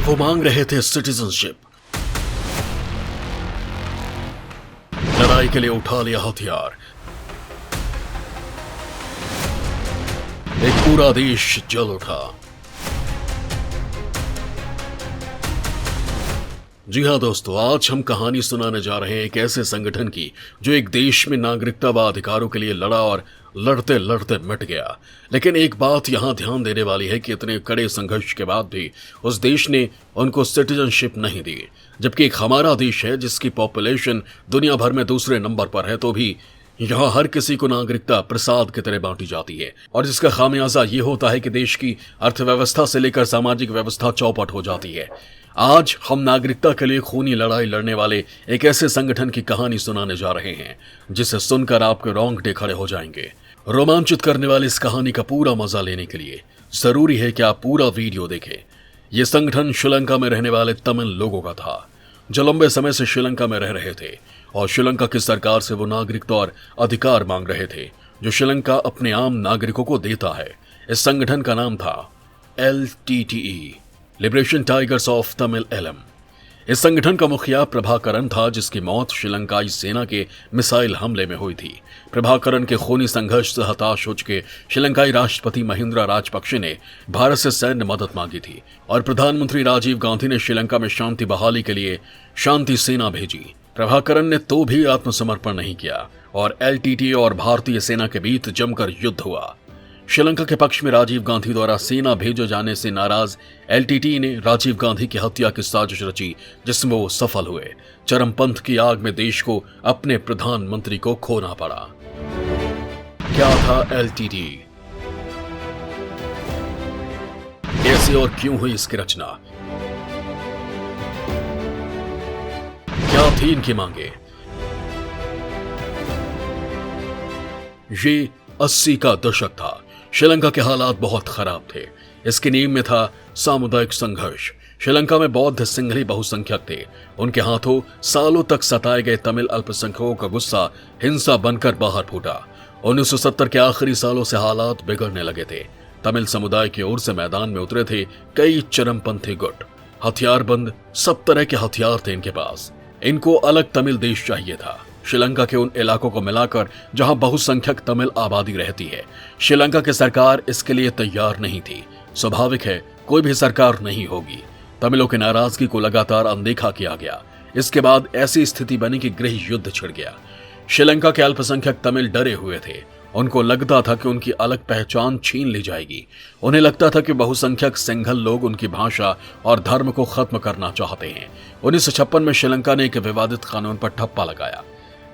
वो मांग रहे थे सिटीजनशिप। लड़ाई के लिए उठा लिया हथियार। एक पूरा देश जल उठा। जी हां दोस्तों, आज हम कहानी सुनाने जा रहे हैं एक ऐसे संगठन की जो एक देश में नागरिकता व अधिकारों के लिए लड़ा और लड़ते लड़ते मिट गया। लेकिन एक बात यहां ध्यान देने वाली है कि इतने कड़े संघर्ष के बाद भी उस देश ने उनको सिटीजनशिप नहीं दी। जबकि एक हमारा देश है जिसकी पॉपुलेशन दुनिया भर में दूसरे नंबर पर है, तो भी यहाँ हर किसी को नागरिकता प्रसाद की तरह बांटी जाती है और जिसका खामियाजा ये होता है कि देश की अर्थव्यवस्था से लेकर सामाजिक व्यवस्था चौपट हो जाती है। आज हम नागरिकता के लिए खूनी लड़ाई लड़ने वाले एक ऐसे संगठन की कहानी सुनाने जा रहे हैं जिसे सुनकर आपके रोंगटे खड़े हो जाएंगे। रोमांचित करने वाली इस कहानी का पूरा मजा लेने के लिए जरूरी है कि आप पूरा वीडियो देखें। यह संगठन श्रीलंका में रहने वाले तमिल लोगों का था जो लंबे समय से श्रीलंका में रह रहे थे और श्रीलंका की सरकार से वो नागरिकता और अधिकार मांग रहे थे जो श्रीलंका अपने आम नागरिकों को देता है। इस संगठन का नाम था LTTE, Liberation Tigers of Tamil Eelam. इस संगठन का मुखिया प्रभाकरन था जिसकी मौत श्रीलंकाई सेना के मिसाइल हमले में हुई थी। प्रभाकरन के खूनी संघर्ष से हताश हो चुके श्रीलंकाई राष्ट्रपति महिंद्रा राजपक्षे ने भारत से सैन्य मदद मांगी थी और प्रधानमंत्री राजीव गांधी ने श्रीलंका में शांति बहाली के लिए शांति सेना भेजी। प्रभाकरन ने तो भी आत्मसमर्पण नहीं किया और LTTE और भारतीय सेना के बीच जमकर युद्ध हुआ। श्रीलंका के पक्ष में राजीव गांधी द्वारा सेना भेजे जाने से नाराज LTTE ने राजीव गांधी की हत्या की साजिश रची जिसमें वो सफल हुए। चरमपंथ की आग में देश को अपने प्रधानमंत्री को खोना पड़ा। क्या था LTTE, कैसे और क्यों हुई इसकी रचना, क्या थी इनकी मांगे? ये 80 का दशक था। श्रीलंका के हालात बहुत खराब थे। इसकी नींव में था सामुदायिक संघर्ष। श्रीलंका में बौद्ध सिंहली बहुसंख्यक थे। उनके हाथों सालों तक सताए गए तमिल अल्पसंख्यकों का गुस्सा हिंसा बनकर बाहर फूटा। 1970 के आखिरी सालों से हालात बिगड़ने लगे थे। तमिल समुदाय की ओर से मैदान में उतरे थे कई चरमपंथी गुट। हथियारबंद सब तरह के हथियार थे इनके पास। इनको अलग तमिल देश चाहिए था, श्रीलंका के उन इलाकों को मिलाकर जहां बहुसंख्यक तमिल आबादी रहती है। श्रीलंका की सरकार इसके लिए तैयार नहीं थी। स्वाभाविक है, कोई भी सरकार नहीं होगी। तमिलों की नाराजगी को लगातार अनदेखा किया गया। इसके बाद ऐसी स्थिति बनी कि गृह युद्ध छिड़ गया। श्रीलंका के अल्पसंख्यक तमिल डरे हुए थे। उनको लगता था कि उनकी अलग पहचान छीन ली जाएगी। उन्हें लगता था कि बहुसंख्यक सिंघल लोग उनकी भाषा और धर्म को खत्म करना चाहते हैं। 1956 में श्रीलंका ने एक विवादित कानून पर ठप्पा लगाया।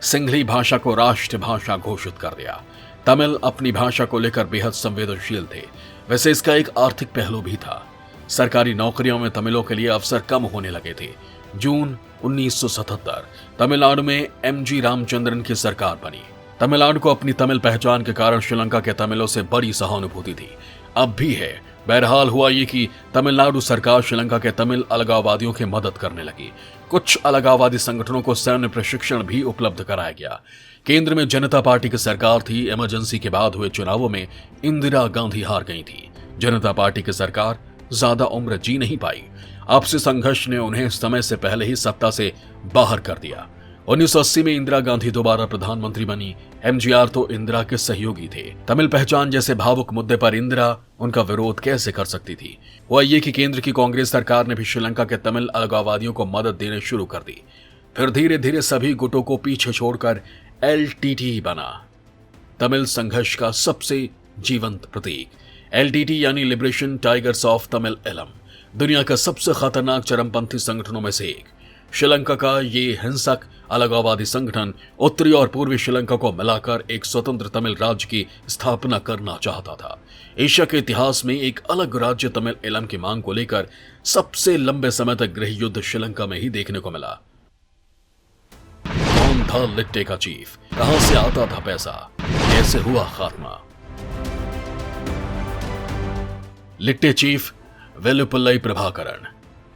सिंघली भाषा को राष्ट्रभाषा घोषित कर दिया। तमिल अपनी भाषा को लेकर बेहद संवेदनशील थे। वैसे इसका एक आर्थिक पहलू भी था। सरकारी नौकरियों में तमिलों के लिए अवसर कम होने लगे थे। जून 1977 तमिलनाडु में MG रामचंद्रन की सरकार बनी। तमिलनाडु को अपनी तमिल पहचान के कारण श्रीलंका के तमिलों से बड़ी सहानुभूति थी, अब भी है। बहरहाल हुआ ये कि तमिलनाडु सरकार श्रीलंका के तमिल अलगाववादियों की मदद करने लगी। कुछ अलगाववादी संगठनों को सैन्य प्रशिक्षण भी उपलब्ध कराया गया। केंद्र में जनता पार्टी की सरकार थी। इमरजेंसी के बाद हुए चुनावों में इंदिरा गांधी हार गई थी। जनता पार्टी की सरकार ज्यादा उम्र जी नहीं पाई। आपसी संघर्ष ने उन्हें समय से पहले ही सत्ता से बाहर कर दिया। 1980 में इंदिरा गांधी दोबारा प्रधानमंत्री बनी। MGR तो इंदिरा के सहयोगी थे। तमिल पहचान जैसे भावुक मुद्दे पर इंदिरा उनका विरोध कैसे कर सकती थी? हुआ ये कि केंद्र की कांग्रेस सरकार ने भी श्रीलंका के तमिल अलगाववादियों को मदद देने शुरू कर दी। फिर धीरे धीरे सभी गुटों को पीछे छोड़कर LTTE बना, तमिल संघर्ष का सबसे जीवंत प्रतीक। LTTE यानी Liberation Tigers of Tamil Eelam, दुनिया का सबसे खतरनाक चरमपंथी संगठनों में से एक। श्रीलंका का ये हिंसक अलगाववादी संगठन उत्तरी और पूर्वी श्रीलंका को मिलाकर एक स्वतंत्र तमिल राज्य की स्थापना करना चाहता था। एशिया के इतिहास में एक अलग राज्य तमिल एलम की मांग को लेकर सबसे लंबे समय तक गृह युद्ध श्रीलंका में ही देखने को मिला। कौन था लिट्टे का चीफ? कहां से आता था पैसा? कैसे हुआ खात्मा? लिट्टे चीफ वेलुपिल्लाई प्रभाकरन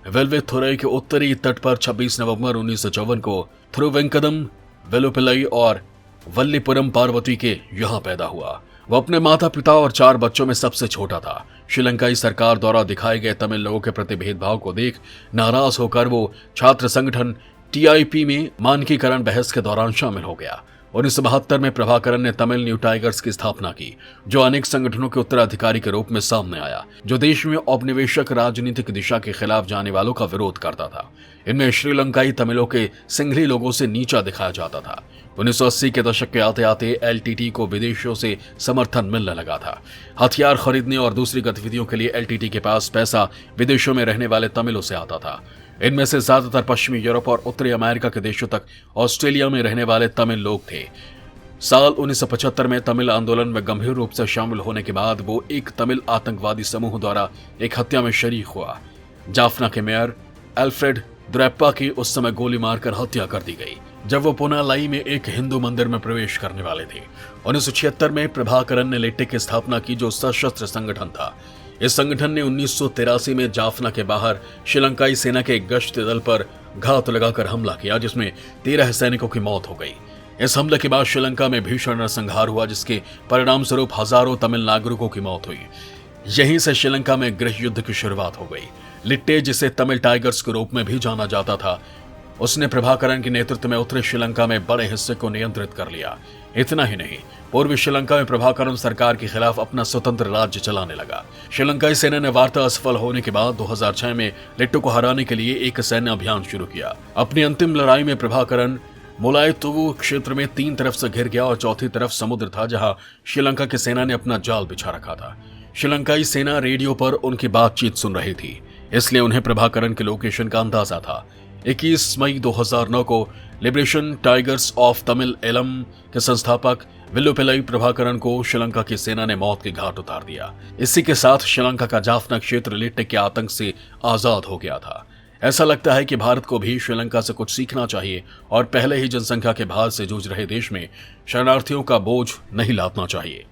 वेल्वेथुरई के उत्तरी तट पर 26 नवंबर 1954 को थिरुवेंकदम, वेलुपिल्लाई और वल्लीपुरम पार्वती के यहां पैदा हुआ। वो अपने माता पिता और 4 बच्चों में सबसे छोटा था। श्रीलंकाई सरकार द्वारा दिखाए गए तमिल लोगों के प्रति भेदभाव को देख नाराज होकर वो छात्र संगठन TIP में मानकीकरण बहस के दौरान शामिल हो गया। 1972 में प्रभाकरन ने तमिल न्यू टाइगर्स की स्थापना की, जो अनेक संगठनों के उत्तराधिकारी के रूप में सामने आया, जो देश में औपनिवेशिक राजनीतिक दिशा के खिलाफ जाने वालों का विरोध करता था। इनमें श्रीलंकाई तमिलों के सिंघली लोगों से नीचा दिखाया जाता था। 1980 के दशक के आते आते LTT को विदेशों से समर्थन मिलने लगा था। हथियार खरीदने और दूसरी गतिविधियों के लिए LTT के पास पैसा विदेशों में रहने वाले तमिलों से आता था। इनमें से ज्यादातर पश्चिमी यूरोप और उत्तरी अमेरिका के देशों तक ऑस्ट्रेलिया में रहने वाले तमिल लोग थे। साल 1975 में तमिल आंदोलन में गंभीर रूप से शामिल होने के बाद वो एक तमिल आतंकवादी समूह द्वारा एक हत्या में शरीक हुआ। जाफना के मेयर अल्फ्रेड द्रेप्पा की उस समय गोली मारकर हत्या कर दी गई, जब वो पुनालाई में एक हिंदू मंदिर में प्रवेश करने वाले थे। 1976 में प्रभाकरन ने लिट्टे की स्थापना की, जो सशस्त्र संगठन था। इस संगठन ने 1983 में जाफना के बाहर श्रीलंकाई सेना के एक गश्त दल पर घात लगाकर हमला किया, जिसमें 13 सैनिकों की मौत हो गई। इस हमले के बाद श्रीलंका में भीषण नरसंहार हुआ, जिसके परिणाम स्वरूप हजारों तमिल नागरिकों की मौत हुई। यहीं से श्रीलंका में गृह युद्ध की शुरुआत हो गई। लिट्टे, जिसे तमिल टाइगर्स के रूप में भी जाना जाता था, उसने प्रभाकरन के नेतृत्व में उत्तरी श्रीलंका में बड़े हिस्से को नियंत्रित कर लिया। इतना ही नहीं, पूर्वी श्रीलंका में प्रभाकरन सरकार के खिलाफ अपना स्वतंत्र राज्य चलाने लगा। श्रीलंकाई सेना ने वार्ता असफल होने के बाद 2006 में लिट्टो को हराने के लिए एक सैन्य अभियान शुरू किया। अपनी अंतिम लड़ाई में प्रभाकरन मुलायतुवु क्षेत्र में 3 तरफ से घिर गया और चौथी तरफ समुद्र था, जहां श्रीलंका की सेना ने अपना जाल बिछा रखा था। श्रीलंकाई सेना रेडियो पर उनकी बातचीत सुन रही थी, इसलिए उन्हें प्रभाकरन के लोकेशन का अंदाजा था। 21 मई 2009 को Liberation Tigers of Tamil Eelam के संस्थापक विल्लुपिलाई प्रभाकरन को श्रीलंका की सेना ने मौत के घाट उतार दिया। इसी के साथ श्रीलंका का जाफना क्षेत्र लिट्टे के आतंक से आजाद हो गया था। ऐसा लगता है कि भारत को भी श्रीलंका से कुछ सीखना चाहिए और पहले ही जनसंख्या के भार से जूझ रहे देश में शरणार्थियों का बोझ नहीं लादना चाहिए।